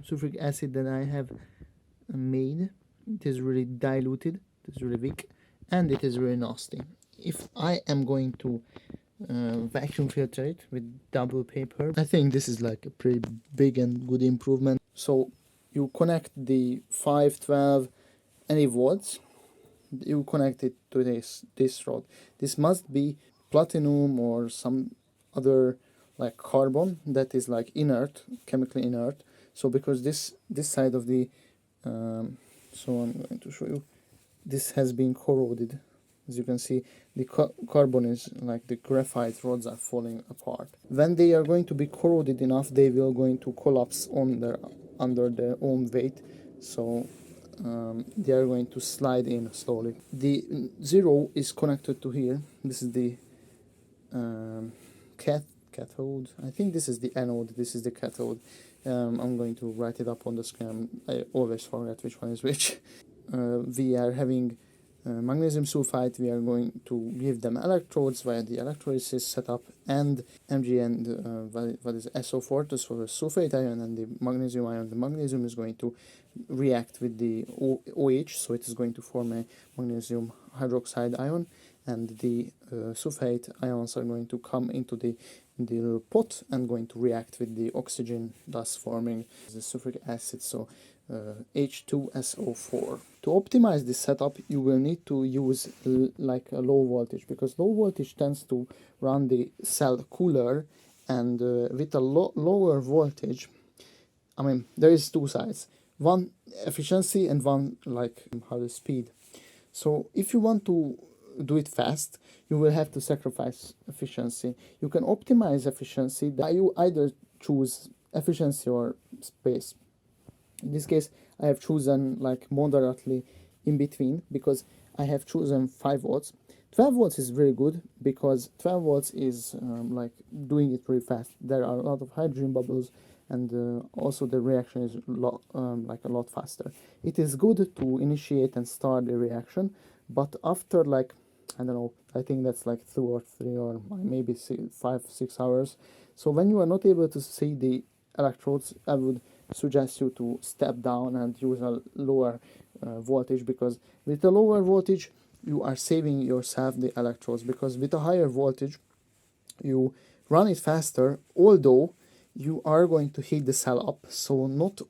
sulfuric acid that I have made. It is really diluted, it is really weak, and it is really nasty. If I am going to vacuum filter it with double paper, I think this is like a pretty big and good improvement. So you connect the 512 any volts, you connect it to this rod. This must be platinum or some other like carbon that is like inert, chemically inert. So because this side of the so I'm going to show you, this has been corroded. As you can see, the carbon is like the graphite rods are falling apart. When they are going to be corroded enough, they will going to collapse under their own weight. So they are going to slide in slowly. The 0 is connected to here. This is the cathode. I think this is the anode, this is the cathode. I'm going to write it up on the screen. I always forget which one is which. We are having magnesium sulfide. We are going to give them electrodes via the electrolysis setup, and Mg and what is SO4, this for the sulfate ion, and the magnesium ion. The magnesium is going to react with the OH, so it is going to form a magnesium hydroxide ion, and the sulfate ions are going to come into the little pot and going to react with the oxygen, thus forming the sulfuric acid, so H2SO4. To optimize this setup, you will need to use like a low voltage, because low voltage tends to run the cell cooler, and with a lower voltage, I mean, there is two sides, one efficiency and one like how the speed. So if you want to do it fast, you will have to sacrifice efficiency. You can optimize efficiency. You either choose efficiency or space. In this case, I have chosen like moderately in between, because I have chosen 5 volts. 12 volts is very good, because 12 volts is like doing it really fast. There are a lot of hydrogen bubbles, and also the reaction is like a lot faster. It is good to initiate and start the reaction, but after like, I don't know, I think that's like 2 or 3 or maybe 5-6 hours. So when you are not able to see the electrodes, I would suggest you to step down and use a lower voltage, because with a lower voltage you are saving yourself the electrodes, because with a higher voltage you run it faster, although you are going to heat the cell up. So not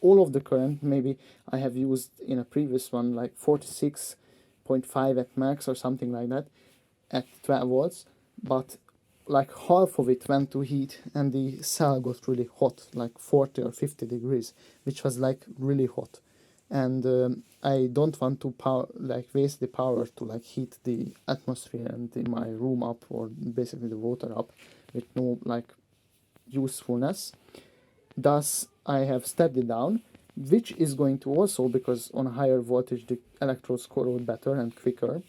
all of the current, maybe I have used in a previous one like 46.5 at max or something like that at 12 volts, but like half of it went to heat, and the cell got really hot, like 40 or 50 degrees, which was like really hot. And I don't want to waste the power to like heat the atmosphere and in my room up, or basically the water up, with no like usefulness. Thus I have stepped it down, which is going to also, because on a higher voltage the electrodes corrode better and quicker.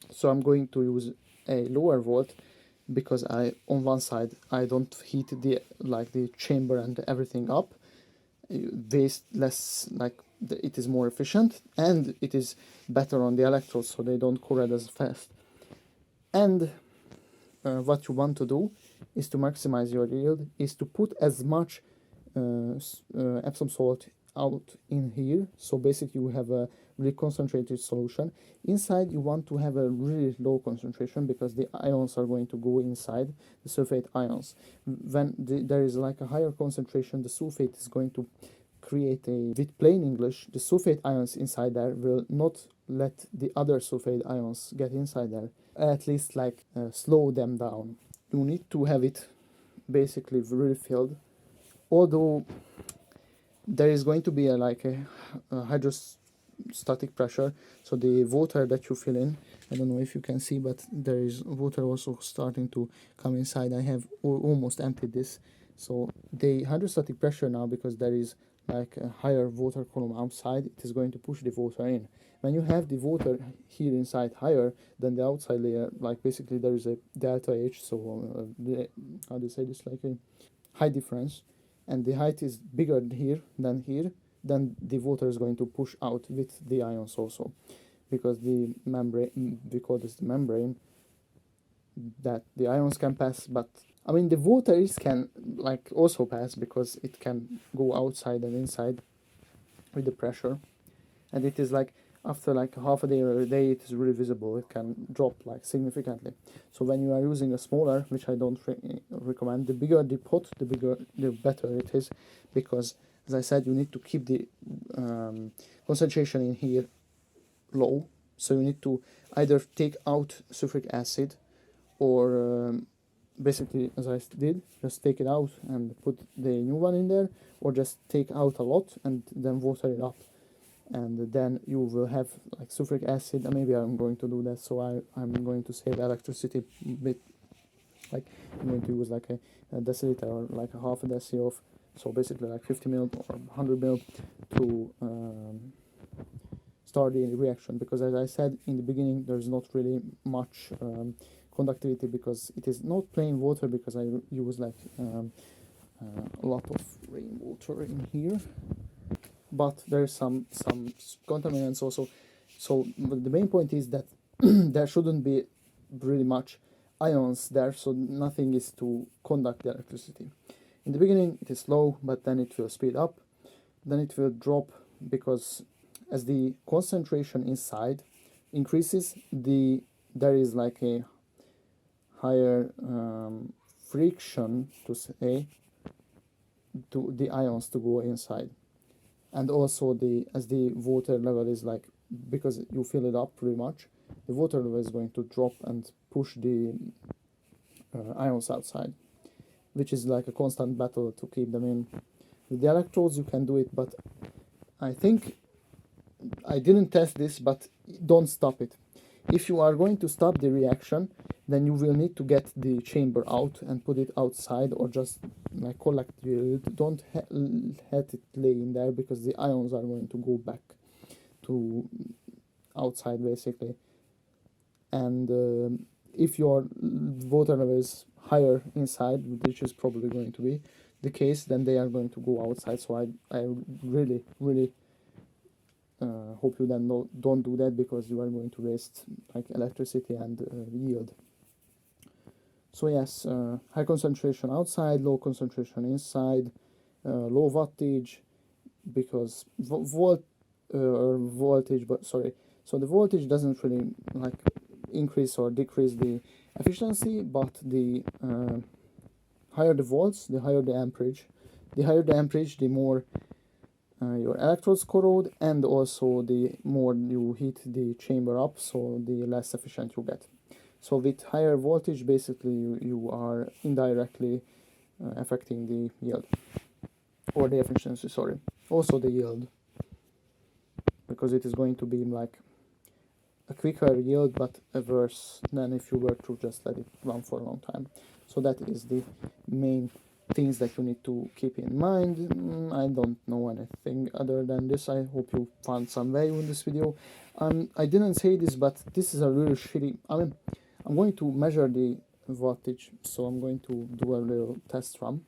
So I'm going to use a lower volt, because on one side I don't heat the chamber and everything up, waste less, like it is more efficient, and it is better on the electrodes, so they don't corrode as fast. And what you want to do is to maximize your yield, is to put as much Epsom salt out in here. So basically you have a really concentrated solution. Inside you want to have a really low concentration, because the ions are going to go inside, the sulfate ions. When there is like a higher concentration, the sulfate is going to create with plain English, the sulfate ions inside there will not let the other sulfate ions get inside there, at least like slow them down. You need to have it basically really filled, although there is going to be a hydrostatic pressure, so the water that you fill in, I don't know if you can see, but there is water also starting to come inside. I have almost emptied this, so the hydrostatic pressure now, because there is like a higher water column outside, it is going to push the water in. When you have the water here inside higher than the outside layer, like basically there is a delta H, so how do you say this, like a height difference, and the height is bigger here, then the water is going to push out with the ions also, because the membrane, we call this the membrane, that the ions can pass, but I mean, the water is can like also pass because it can go outside and inside with the pressure, and it is like after like half a day or a day it is really visible. It can drop like significantly. So when you are using a smaller, which I don't recommend, the bigger the pot, the better it is, because as I said, you need to keep the concentration in here low. So you need to either take out sulfuric acid or basically, as I did, just take it out and put the new one in there, or just take out a lot and then water it up, and then you will have like sulfuric acid. And maybe I'm going to do that, so I'm going to save electricity bit, like I'm going to use like a deciliter or like a half a deci of, so basically like 50 ml or 100 ml to start the reaction, because as I said in the beginning, there's not really much conductivity, because it is not plain water, because I use like a lot of rainwater in here, but there's some contaminants also. So the main point is that there shouldn't be really much ions there, so nothing is to conduct the electricity. In the beginning it is low, but then it will speed up, then it will drop, because as the concentration inside increases, there is like a higher friction, to say, to the ions to go inside. And also as the water level is like, because you fill it up pretty much, the water level is going to drop and push the ions outside, which is like a constant battle to keep them in. With the electrodes you can do it, but I think, I didn't test this, but don't stop it. If you are going to stop the reaction, then you will need to get the chamber out and put it outside, or just like collect it. Don't let it lay in there, because the ions are going to go back to outside basically. And if your water level is higher inside, which is probably going to be the case, then they are going to go outside. So I really hope you then don't do that, because you are going to waste like electricity and yield. So yes, high concentration outside, low concentration inside, low wattage, because voltage, but sorry, so the voltage doesn't really like increase or decrease the efficiency, but the higher the volts, the higher the amperage. The higher the amperage, the more your electrodes corrode, and also the more you heat the chamber up, so the less efficient you get. So with higher voltage, basically you are indirectly affecting the yield, or the efficiency, sorry, also the yield, because it is going to be like a quicker yield, but worse than if you were to just let it run for a long time. So that is the main things that you need to keep in mind. I don't know anything other than this. I hope you found some value in this video. I didn't say this, but this is a really shitty, I mean, I'm going to measure the wattage, so I'm going to do a little test run.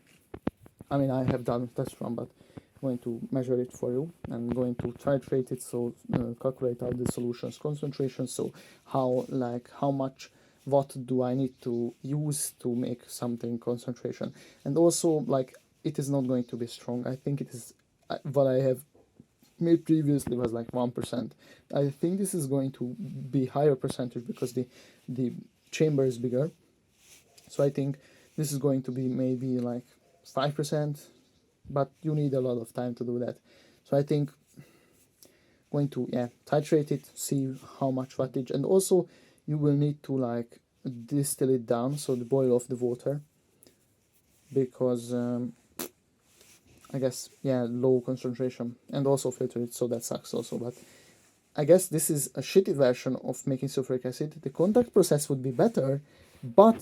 I mean, I have done a test run, but I'm going to measure it for you, and going to titrate it, so calculate out the solution's concentration, so how much watt do I need to use to make something concentration. And also, like, it is not going to be strong. I think it is what I have made previously was like 1%. I think this is going to be higher percentage, because the chamber is bigger. So I think this is going to be maybe like 5%, but you need a lot of time to do that. So I think going to titrate it, see how much wattage, and also you will need to like distill it down, so the boil off the water, because I guess low concentration, and also filter it, so that sucks also. But I guess this is a shitty version of making sulfuric acid. The contact process would be better, but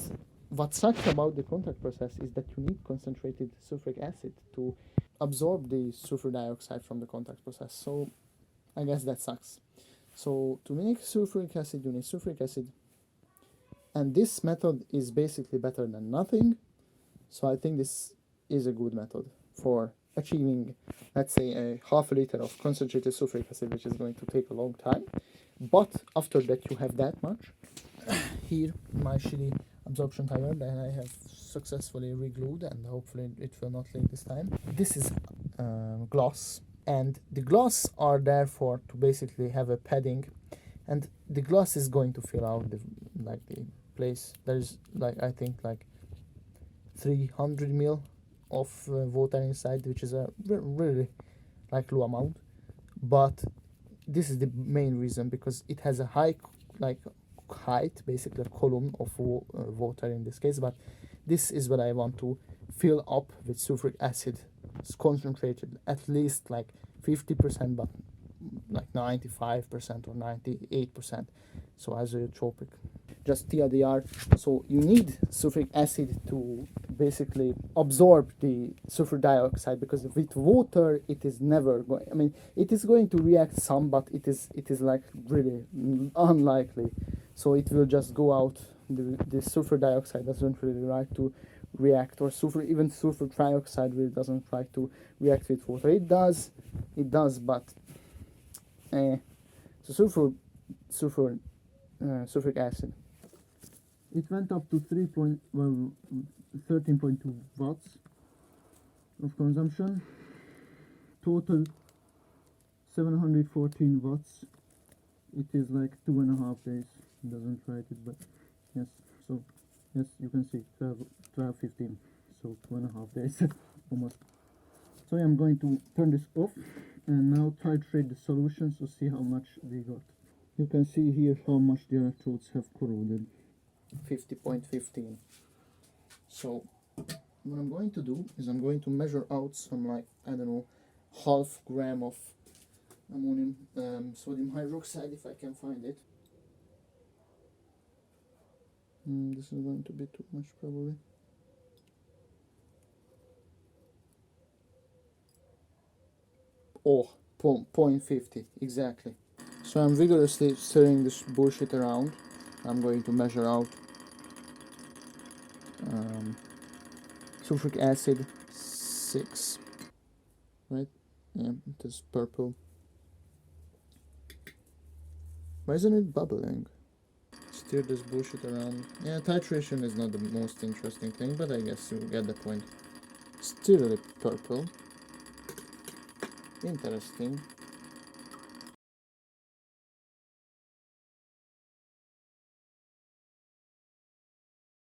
what sucks about the contact process is that you need concentrated sulfuric acid to absorb the sulfur dioxide from the contact process. So I guess that sucks. So to make sulfuric acid, you need sulfuric acid, and this method is basically better than nothing. So I think this is a good method for achieving, let's say, a half a liter of concentrated sulfuric acid, which is going to take a long time. But after that you have that much, here my shitty absorption timer that I have successfully re-glued, and hopefully it will not leak this time. This is gloss, and the gloss are there for to basically have a padding, and the gloss is going to fill out the place. There's I think 300 ml of water inside, which is a really low amount, but this is the main reason, because it has a high height, basically a column of water in this case, but this is what I want to fill up with sulfuric acid. It's concentrated at least 50%, but 95% or 98%, so isotropic. Just TLDR, so you need sulfuric acid to basically absorb the sulfur dioxide, because with water it is never going, I mean it is going to react some, but it is really unlikely, so it will just go out. The sulfur dioxide doesn't really like to react, or even sulfur trioxide really doesn't like to react with water. It does, but so sulfuric acid, it went up to 13.2 watts of consumption, total 714 watts. It is 2.5 days. It doesn't write it, but yes, so yes, you can see 12:15, so 2.5 days almost. So I'm going to turn this off and now titrate the solutions to see how much we got. You can see here how much the electrodes have corroded. 50.15. So what I'm going to do is I'm going to measure out some I don't know, half gram of ammonium sodium hydroxide, if I can find it. This is going to be too much probably. Oh, 0.50 exactly. So I'm vigorously stirring this bullshit around. I'm going to measure out sulfuric acid 6, right? Yeah, it is purple. Why isn't it bubbling? Stir this bullshit around. Yeah, titration is not the most interesting thing, but I guess you get the point. Still purple. Interesting.